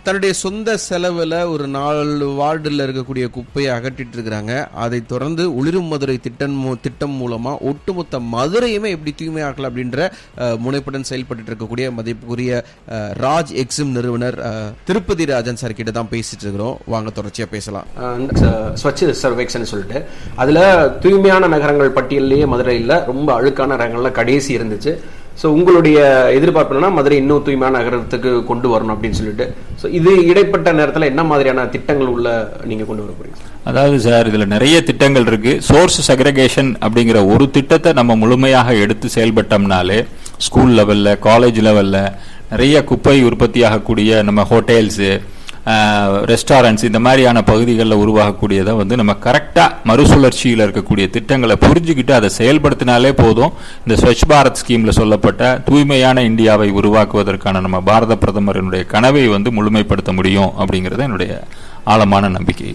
தன்னுடைய சொந்த செலவில் ஒரு 4 வார்டில் இருக்கக்கூடிய குப்பையை அகற்றிட்டு இருக்கிறாங்க. அதை தொடர்ந்து ஒளிரும் மதுரை திட்டம் மூலமா ஒட்டுமொத்த மதுரையுமே எப்படி தூய்மையாக்கலாம் அப்படின்ற முனைப்புடன் செயல்பட்டு இருக்கக்கூடிய மதிப்புக்குரிய ராஜ் எக்ஸிம் நிறுவனர் திருப்பதி ராஜன் சார் கிட்ட தான் பேசிட்டு இருக்கிறோம். வாங்க தொடர்ச்சியா பேசலாம். ஸ்வச் சர்வேக்ஷன் சொல்லிட்டு அதுல தூய்மையான நகரங்கள் பட்டியலிலேயே மதுரையில் ரொம்ப அழுக்கான நகரங்கள்ல கடைசி இருந்துச்சு. ஸோ உங்களுடைய எதிர்பார்ப்புனா மதுரை இன்னும் தூய்மையான நகரத்துக்கு கொண்டு வரணும் அப்படின்னு சொல்லிட்டு, ஸோ இது இடைப்பட்ட நேரத்தில் என்ன மாதிரியான திட்டங்கள் உள்ள நீங்க கொண்டு வர போறீங்க? அதாவது சார், இதுல நிறைய திட்டங்கள் இருக்கு. சோர்ஸ் செக்ரிகேஷன் அப்படிங்கிற ஒரு திட்டத்தை நம்ம முழுமையாக எடுத்து செயல்பட்டோம்னாலே ஸ்கூல் லெவல்ல, காலேஜ் லெவல்ல நிறைய குப்பை உற்பத்தியாகக்கூடிய நம்ம ஹோட்டல்ஸு, ரெஸ்டாரண்ட்ஸ் இந்த மாதிரியான பகுதிகளில் உருவாகக்கூடியதை நம்ம கரெக்டாக மறுசுழற்சியில் இருக்கக்கூடிய திட்டங்களை புரிஞ்சுக்கிட்டு அதை செயல்படுத்தினாலே போதும். இந்த ஸ்வச் பாரத் ஸ்கீமில் சொல்லப்பட்ட தூய்மையான இந்தியாவை உருவாக்குவதற்கான நம்ம பாரத பிரதமரினுடைய கனவை முழுமைப்படுத்த முடியும் அப்படிங்கிறது என்னுடைய ஆழமான நம்பிக்கை.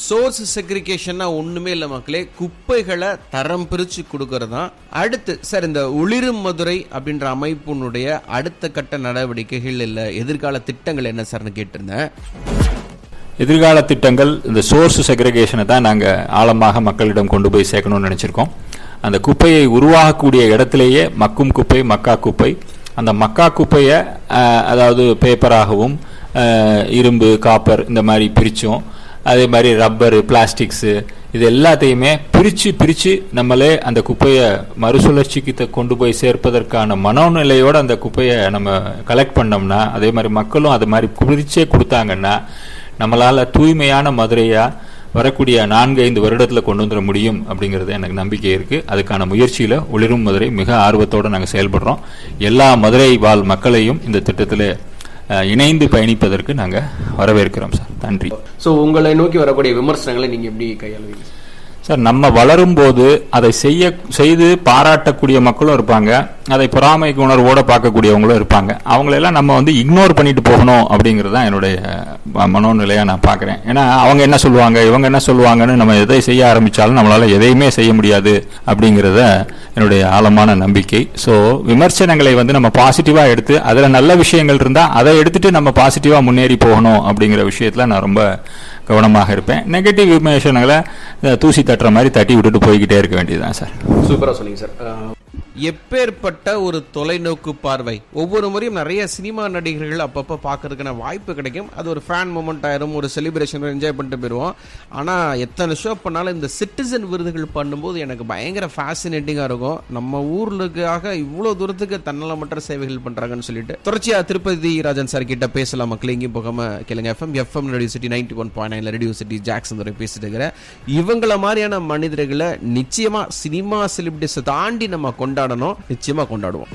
சோர்ஸ் செக்ரிகேஷன்னா ஒண்ணுமே இல்லை மக்களே, குப்பைகளை தரம் பிரிச்சு கொடுக்கறது தான். அடுத்து சார், இந்த ஒளிரும் மதுரை அப்படின்ற அமைப்பினுடைய அடுத்த கட்ட நடவடிக்கைகள் இல்ல எதிர்கால திட்டங்கள் என்ன சார்னு கேட்டிருந்தேன். எதிர்கால திட்டங்கள் இந்த சோர்ஸ் செக்ரிகேஷனை தான் நாங்கள் ஆழமாக மக்களிடம் கொண்டு போய் சேர்க்கணும்னு நினைச்சிருக்கோம். அந்த குப்பையை உருவாகக்கூடிய இடத்திலேயே மக்கும் குப்பை, மக்கா குப்பை, அந்த மக்கா குப்பையை அதாவது பேப்பராகவும் இரும்பு, காப்பர் இந்த மாதிரி பிரித்தோம். அதே மாதிரி ரப்பரு, பிளாஸ்டிக்ஸு இது எல்லாத்தையுமே பிரித்து நம்மளே அந்த குப்பையை மறுசுழற்சிக்கு கொண்டு போய் சேர்ப்பதற்கான மனோநிலையோடு அந்த குப்பையை நம்ம கலெக்ட் பண்ணோம்னா, அதே மாதிரி மக்களும் அது மாதிரி பிரிச்சே கொடுத்தாங்கன்னா நம்மளால் தூய்மையான மதுரையாக வரக்கூடிய 4-5 வருடத்தில் கொண்டு வந்துட முடியும் அப்படிங்கிறது எனக்கு நம்பிக்கை இருக்குது. அதுக்கான முயற்சியில் ஒளிரும் மதுரை மிக ஆர்வத்தோடு நாங்கள் செயல்படுறோம். எல்லா மதுரை வாழ் மக்களையும் இந்த திட்டத்தில் இணைந்து பயணிப்பதற்கு நாங்கள் வரவேற்கிறோம் சார். நன்றி. ஸோ உங்களை நோக்கி வரக்கூடிய விமர்சனங்களை நீங்கள் எப்படி கையாளுவீங்க சார்? நம்ம வளரும் போது அதை செய்து பாராட்டக்கூடிய மக்களும் இருப்பாங்க, அதை பொறாமை உணர்வோடு பார்க்கக்கூடியவங்களும் இருப்பாங்க. அவங்களெல்லாம் நம்ம இக்னோர் பண்ணிட்டு போகணும் அப்படிங்கிறது தான் என்னுடைய மனோநிலையாக நான் பார்க்குறேன். ஏன்னா அவங்க என்ன சொல்லுவாங்க, இவங்க என்ன சொல்லுவாங்கன்னு நம்ம எதை செய்ய ஆரம்பித்தாலும் நம்மளால் எதையுமே செய்ய முடியாது அப்படிங்கிறத என்னுடைய ஆழமான நம்பிக்கை. ஸோ விமர்சனங்களை நம்ம பாசிட்டிவாக எடுத்து அதில் நல்ல விஷயங்கள் இருந்தால் அதை எடுத்துட்டு நம்ம பாசிட்டிவாக முன்னேறி போகணும் அப்படிங்கிற விஷயத்தில் நான் ரொம்ப கவனமாக இருப்பேன். நெகட்டிவ் விமர்சனங்களை தூசி தட்டுற மாதிரி தட்டி விட்டுட்டு போய்கிட்டே இருக்க வேண்டியதுதான் சார். சூப்பராக சொன்னீங்க சார். எப்பேற்பட்ட ஒரு தொலைநோக்கு பார்வை. ஒவ்வொரு முறையும் நிறைய சினிமா நடிகர்கள் அப்பப்போ பார்க்கறதுக்கான வாய்ப்பு கிடைக்கும். அது ஒரு ஃபேன் மூமெண்ட் ஆயிரும், ஒரு செலிப்ரேஷன் என்ஜாய் பண்ணிட்டு போயிடுவோம். ஆனால் எத்தனை ஷோ பண்ணாலும் இந்த சிட்டிசன் விருதுகள் பண்ணும்போது எனக்கு பயங்கர ஃபேசினேட்டிங்காக இருக்கும். நம்ம ஊர்களுக்காக இவ்வளோ தூரத்துக்கு தன்னலமற்ற சேவைகள் பண்ணுறாங்கன்னு சொல்லிட்டு தொடர்ச்சியாக திருப்பதி ராஜன் சார் கிட்ட பேசலாம். மக்கள் எங்கேயும் போகாம கேளுங்க. FM radio city 91.9 radio city Jackson துறை பேசிட்டு இருக்கிறேன். இவங்கள மாதிரியான மனிதர்களை நிச்சயமாக சினிமா செலிபிரிட்டிஸை தாண்டி நம்ம கொண்டாடணும், நிச்சயமாக கொண்டாடுவோம்.